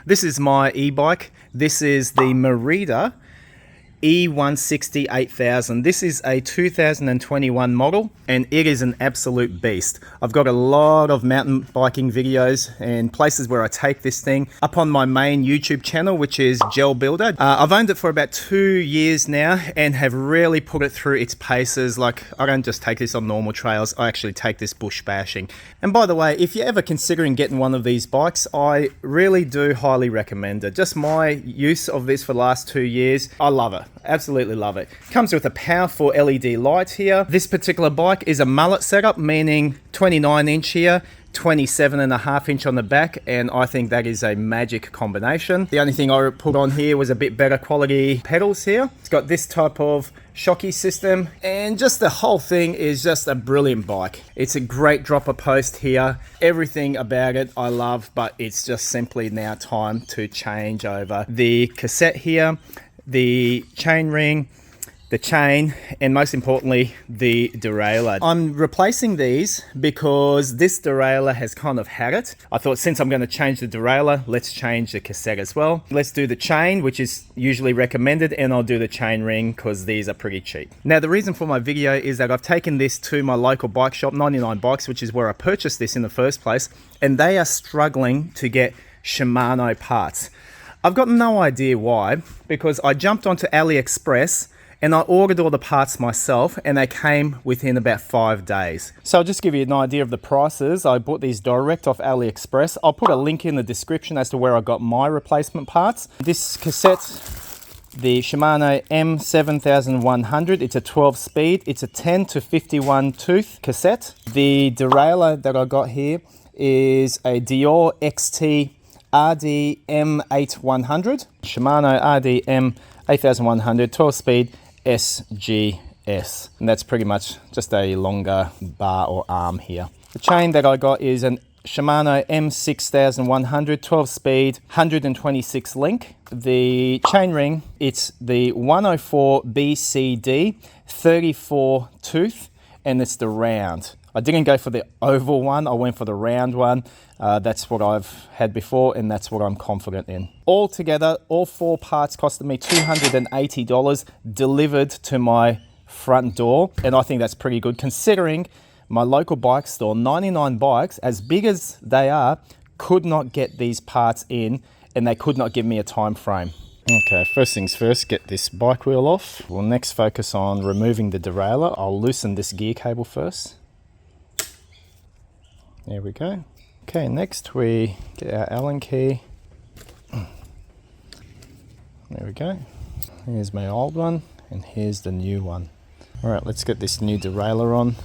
This is my e-bike. This is the Merida E160 8000. This is a 2021 model and it is an absolute beast. I've got a lot of mountain biking videos and places where I take this thing up on my main YouTube channel, which is Gel Builder. I've owned it for about 2 years now and have really put it through its paces. Like, I don't just take this on normal trails, I actually take this bush bashing. And by the way, if you're ever considering getting one of these bikes, I really do highly recommend it. Just my use of this for the last 2 years, I love it. Absolutely love it. Comes with a powerful LED light here. This particular bike is a mullet setup, meaning 29 inch here, 27.5 inch on the back, and I think that is a magic combination. The only thing I put on here was a bit better quality pedals here. It's got this type of shocky system, and just the whole thing is just a brilliant bike. It's a great dropper post here. Everything about it I love, but it's just simply now time to change over the cassette here, the chain ring, the chain, and most importantly, the derailleur. I'm replacing these because this derailleur has kind of had it. I thought, since I'm going to change the derailleur, let's change the cassette as well. Let's do the chain, which is usually recommended, and I'll do the chain ring because these are pretty cheap. Now, the reason for my video is that I've taken this to my local bike shop, 99 Bikes, which is where I purchased this in the first place, and they are struggling to get Shimano parts. I've got no idea why, because I jumped onto AliExpress and I ordered all the parts myself and they came within about 5 days. So I'll just give you an idea of the prices. I bought these direct off AliExpress. I'll put a link in the description as to where I got my replacement parts. This cassette, the Shimano M7100, it's a 12 speed. It's a 10 to 51 tooth cassette. The derailleur that I got here is a Deore XT RDM8100, Shimano RDM8100 12 speed SGS, and that's pretty much just a longer bar or arm here. The chain that I got is an Shimano M6100 12 speed 126 link. The chain ring, it's the 104 BCD 34 tooth, and it's the round. I didn't go for the oval one, I went for the round one. That's what I've had before, and that's what I'm confident in. Altogether, all 4 parts costed me $280 delivered to my front door, and I think that's pretty good considering my local bike store, 99 Bikes, as big as they are, could not get these parts in, and they could not give me a time frame. Okay, first things first, get this bike wheel off. We'll next focus on removing the derailleur. I'll loosen this gear cable first. There we go. Okay, next we get our Allen key. There we go. Here's my old one, and here's the new one. All right, let's get this new derailleur on.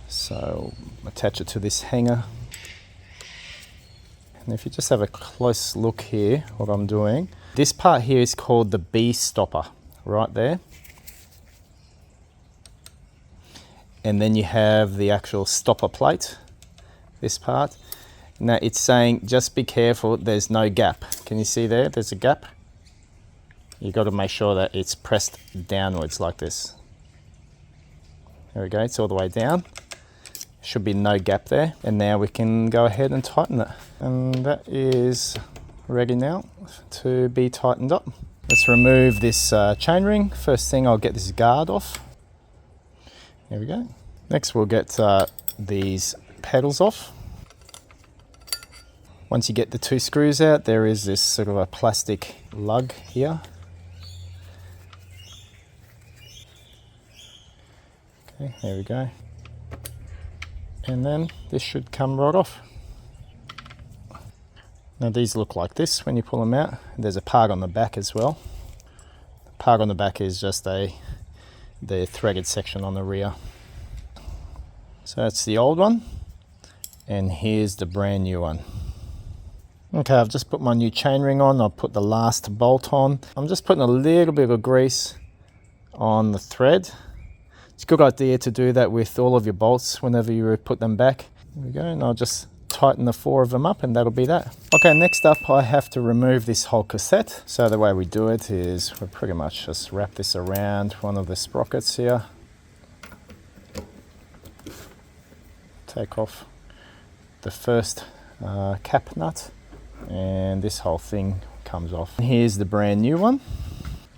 So attach it to this hanger. And if you just have a close look here, what I'm doing, this part here is called the B stopper, right there. And then you have the actual stopper plate, this part. Now it's saying just be careful, there's no gap. Can you see there? There's a gap. You've got to make sure that it's pressed downwards like this. There we go, it's all the way down. Should be no gap there. And now we can go ahead and tighten it. And that is ready now to be tightened up. Let's remove this chain ring. First thing, I'll get this guard off. There we go. Next we'll get these pedals off. Once you get the 2 screws out, there is this sort of a plastic lug here. Okay, there we go. And then this should come right off. Now these look like this when you pull them out. There's a part on the back as well. The part on the back is just the threaded section on the rear. So that's the old one, and here's the brand new one. Okay, I've just put my new chain ring on. I'll put the last bolt on. I'm just putting a little bit of grease on the thread. It's a good idea to do that with all of your bolts whenever you put them back. There we go, and I'll just tighten the 4 of them up, and that'll be that. Okay, next up I have to remove this whole cassette. So the way we do it is we pretty much just wrap this around one of the sprockets here. Take off the first cap nut. and this whole thing comes off. Here's the brand new one.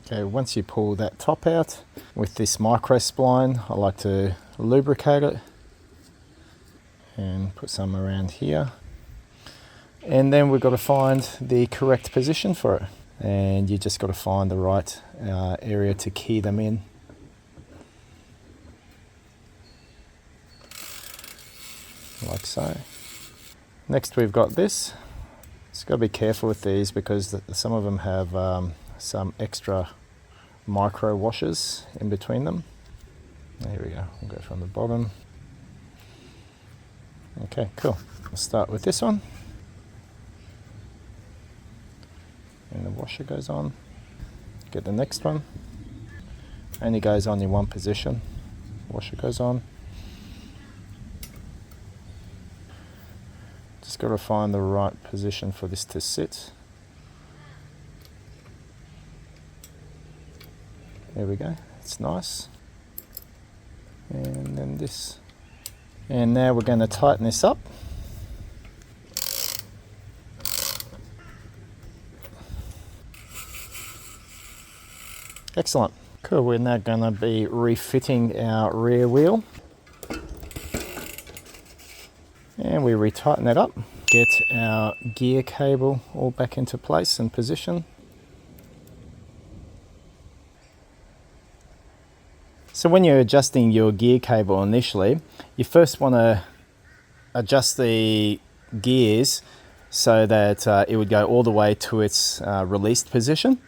Okay, once you pull that top out with this micro spline, I like to lubricate it and put some around here. And then we've got to find the correct position for it. And you just got to find the right area to key them in. Like so. Next we've got this. Just got to be careful with these because some of them have some extra micro washers in between them. There we go, we'll go from the bottom. Okay, cool. We'll start with this one. And the washer goes on. Get the next one. Only goes on in one position. Washer goes on. Just got to find the right position for this to sit. There we go, it's nice. And then this. And now we're going to tighten this up. Excellent. Cool, we're now going to be refitting our rear wheel. And we retighten that up. Get our gear cable all back into place and position. So when you're adjusting your gear cable initially, you first want to adjust the gears so that it would go all the way to its released position.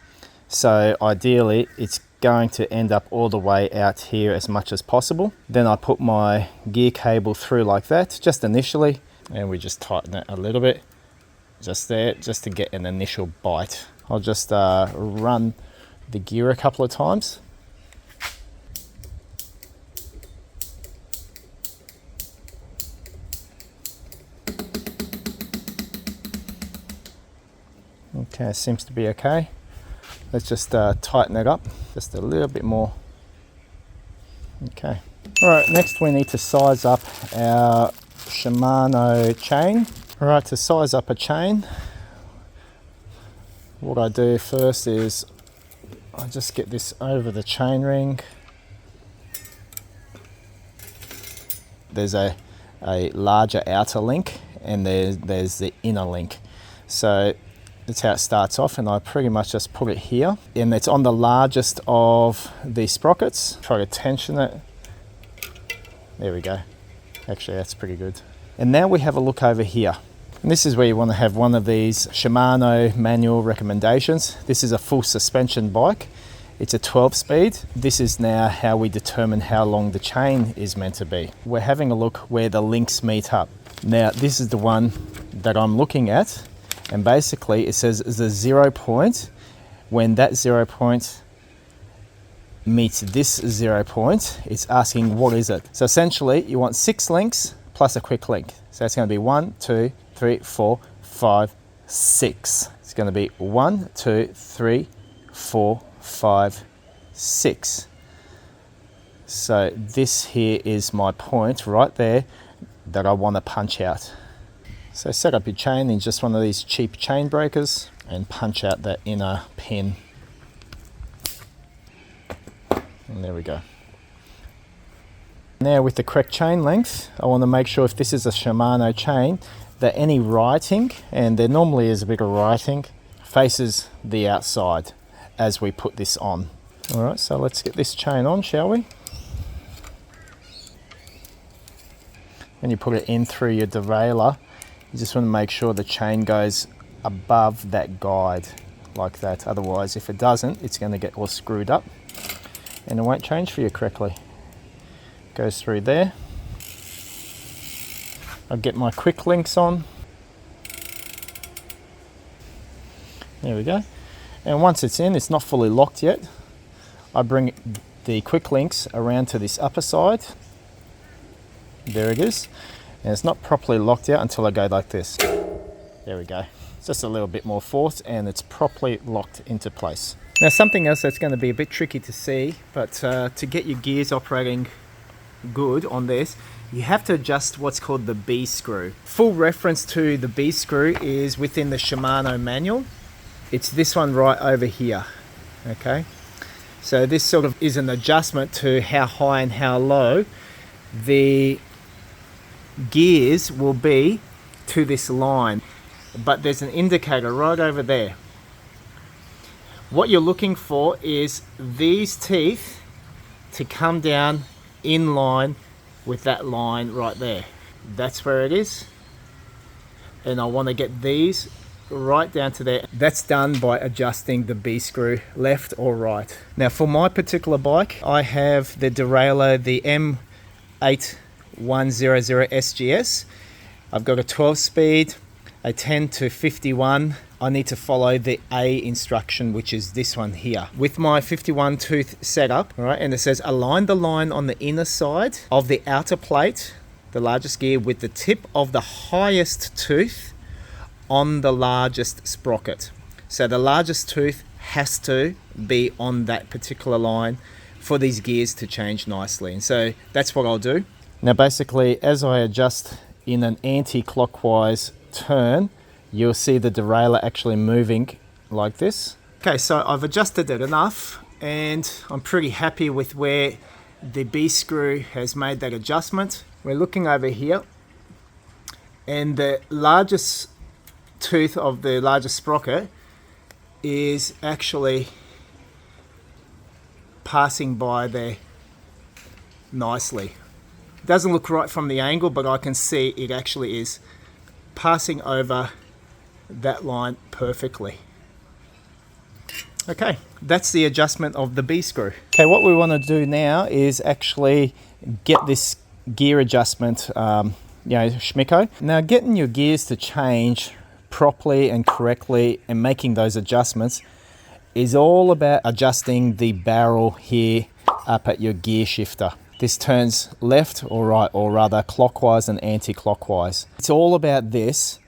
So ideally it's going to end up all the way out here as much as possible. Then I put my gear cable through like that, just initially, and we just tighten it a little bit, just there, just to get an initial bite. I'll just run the gear a couple of times. Okay, seems to be okay. Let's just tighten it up just a little bit more. Okay. All right, next we need to size up our Shimano chain. All right, to size up a chain, what I do first is I just get this over the chain ring. There's a larger outer link and there's the inner link. So that's how it starts off, and I pretty much just put it here. And it's on the largest of the sprockets. Try to tension it. There we go. Actually, that's pretty good. And now we have a look over here. And this is where you want to have one of these Shimano manual recommendations. This is a full suspension bike. It's a 12-speed. This is now how we determine how long the chain is meant to be. We're having a look where the links meet up. Now, this is the one that I'm looking at. And basically it says the 0 point. When that 0 point meets this 0 point, it's asking what is it. So essentially you want 6 links plus a quick link. So it's going to be 1, 2, 3, 4, 5, 6. It's going to be 1, 2, 3, 4, 5, 6. So this here is my point right there that I want to punch out. So set up your chain in just one of these cheap chain breakers and punch out that inner pin. And there we go. Now with the correct chain length, I want to make sure if this is a Shimano chain that any writing, and there normally is a bit of writing, faces the outside as we put this on. All right, so let's get this chain on, shall we? When you put it in through your derailleur, you just want to make sure the chain goes above that guide like that. Otherwise, if it doesn't, it's going to get all screwed up and it won't change for you correctly. Goes through there. I'll get my quick links on. There we go. And once it's in, it's not fully locked yet. I bring the quick links around to this upper side. There it is. And it's not properly locked out until I go like this. There we go. It's just a little bit more force and it's properly locked into place. Now something else that's going to be a bit tricky to see, but to get your gears operating good on this, you have to adjust what's called the B screw. Full reference to the B screw is within the Shimano manual. It's this one right over here, okay? So this sort of is an adjustment to how high and how low the gears will be to this line. But there's an indicator right over there. What you're looking for is these teeth to come down in line with that line right there. That's where it is. And I want to get these right down to there. That's done by adjusting the B screw left or right. Now for my particular bike, I have the Derailleur, the M8100 SGS. I've got a 12 speed, a 10 to 51. I need to follow the A instruction, which is this one here. With my 51 tooth setup, all right, and it says align the line on the inner side of the outer plate, the largest gear, with the tip of the highest tooth on the largest sprocket. So the largest tooth has to be on that particular line for these gears to change nicely. And so that's what I'll do. Now basically, as I adjust in an anti-clockwise turn, you'll see the derailleur actually moving like this. Okay, so I've adjusted it enough and I'm pretty happy with where the B screw has made that adjustment. We're looking over here and the largest tooth of the largest sprocket is actually passing by there nicely. Doesn't look right from the angle, but I can see it actually is passing over that line perfectly. Okay, that's the adjustment of the B screw. Okay, what we want to do now is actually get this gear adjustment, schmicko. Now, getting your gears to change properly and correctly and making those adjustments is all about adjusting the barrel here up at your gear shifter. This turns left or right, or rather clockwise and anti-clockwise. It's all about this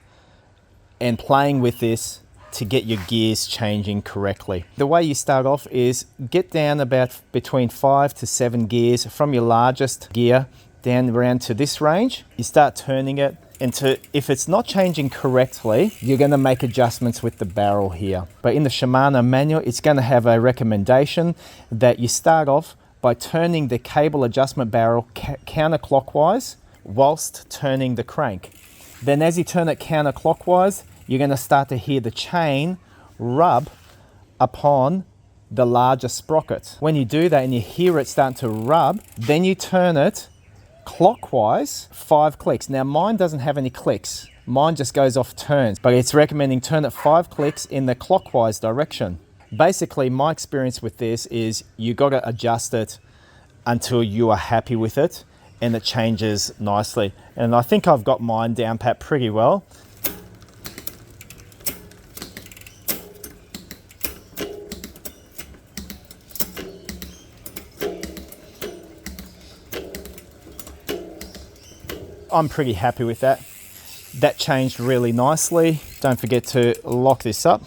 and playing with this to get your gears changing correctly. The way you start off is get down about between 5 to 7 gears from your largest gear down around to this range. You start turning it, and if it's not changing correctly, you're going to make adjustments with the barrel here. But in the Shimano manual, it's going to have a recommendation that you start off by turning the cable adjustment barrel counterclockwise whilst turning the crank. Then as you turn it counterclockwise, you're going to start to hear the chain rub upon the larger sprocket. When you do that and you hear it starting to rub, then you turn it clockwise 5 clicks. Now mine doesn't have any clicks. Mine just goes off turns, but it's recommending turn it 5 clicks in the clockwise direction. Basically, my experience with this is you got to adjust it until you are happy with it and it changes nicely. And I think I've got mine down pat pretty well. I'm pretty happy with that. That changed really nicely. Don't forget to lock this up.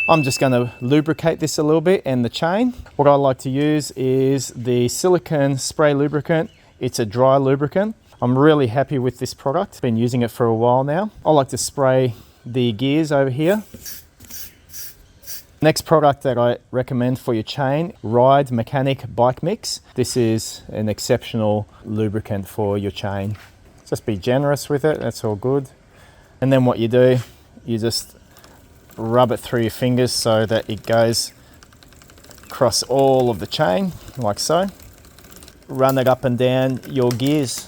I'm just going to lubricate this a little bit and the chain. What I like to use is the silicone spray lubricant. It's a dry lubricant. I'm really happy with this product. Been using it for a while now. I like to spray the gears over here. Next product that I recommend for your chain, Ride Mechanic Bike Mix. This is an exceptional lubricant for your chain. Just be generous with it, that's all good. And then what you do, you just rub it through your fingers so that it goes across all of the chain, like so. Run it up and down your gears.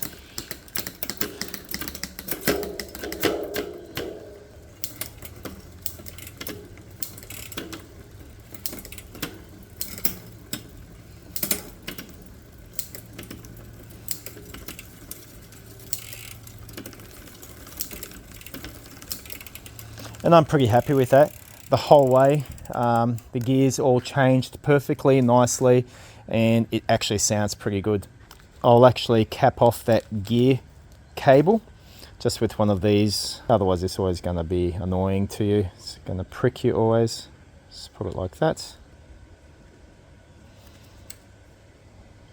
And I'm pretty happy with that the whole way. The gears all changed perfectly, nicely, and it actually sounds pretty good. I'll actually cap off that gear cable just with one of these. Otherwise, it's always going to be annoying to you. It's going to prick you always. Just put it like that.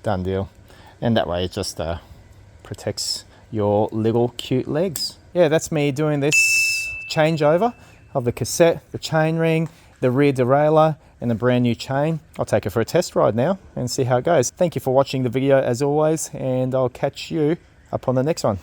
Done deal. And that way it just protects your little cute legs. Yeah, that's me doing this changeover of the cassette, the chain ring, the rear derailleur, and the brand new chain. I'll take it for a test ride now and see how it goes. Thank you for watching the video as always, and I'll catch you up on the next one.